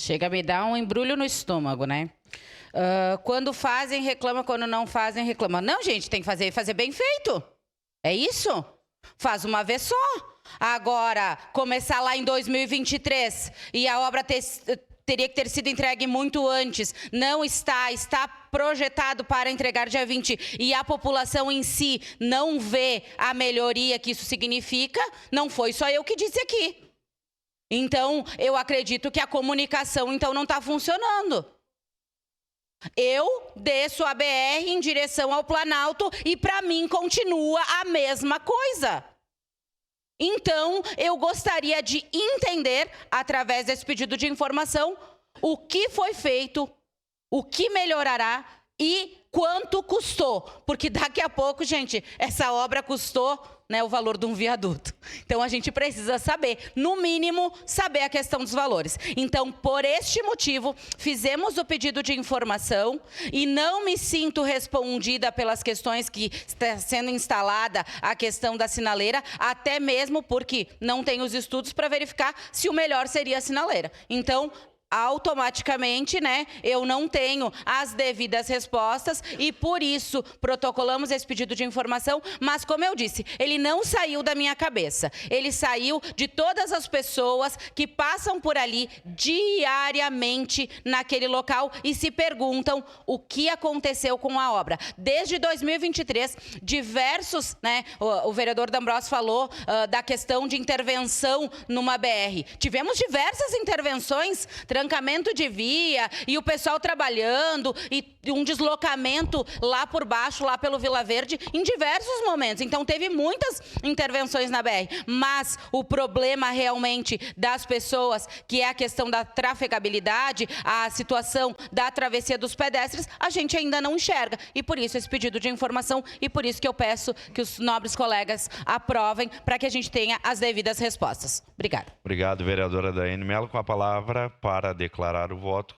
Chega a me dar um embrulho no estômago, né? Quando fazem, reclama. Quando não fazem, reclama. Não, gente, tem que fazer bem feito. É isso? Faz uma vez só. Agora, começar lá em 2023 e a obra teria que ter sido entregue muito antes. Não está projetado para entregar dia 20 e a população em si não vê a melhoria que isso significa. Não foi só eu que disse aqui. Então, eu acredito que a comunicação, então, não está funcionando. Eu desço a BR em direção ao Planalto e, para mim, continua a mesma coisa. Então, eu gostaria de entender, através desse pedido de informação, o que foi feito, o que melhorará e quanto custou. Porque daqui a pouco, gente, essa obra custou, né, o valor de um viaduto. Então, a gente precisa saber, no mínimo, saber a questão dos valores. Então, por este motivo, fizemos o pedido de informação e não me sinto respondida pelas questões que está sendo instalada a questão da sinaleira, até mesmo porque não tem os estudos para verificar se o melhor seria a sinaleira. Então, automaticamente, né, eu não tenho as devidas respostas e por isso protocolamos esse pedido de informação, mas como eu disse, ele não saiu da minha cabeça, ele saiu de todas as pessoas que passam por ali diariamente naquele local e se perguntam o que aconteceu com a obra. Desde 2023, diversos, né, o vereador D'Ambrosio falou da questão de intervenção numa BR. Tivemos diversas intervenções, trancamento de via e o pessoal trabalhando e um deslocamento lá por baixo, lá pelo Vila Verde, em diversos momentos. Então, teve muitas intervenções na BR, mas o problema realmente das pessoas, que é a questão da trafegabilidade, a situação da travessia dos pedestres, a gente ainda não enxerga. E por isso esse pedido de informação e por isso que eu peço que os nobres colegas aprovem para que a gente tenha as devidas respostas. Obrigada. Obrigado, vereadora Daiane Mello. Com a palavra para declarar o voto,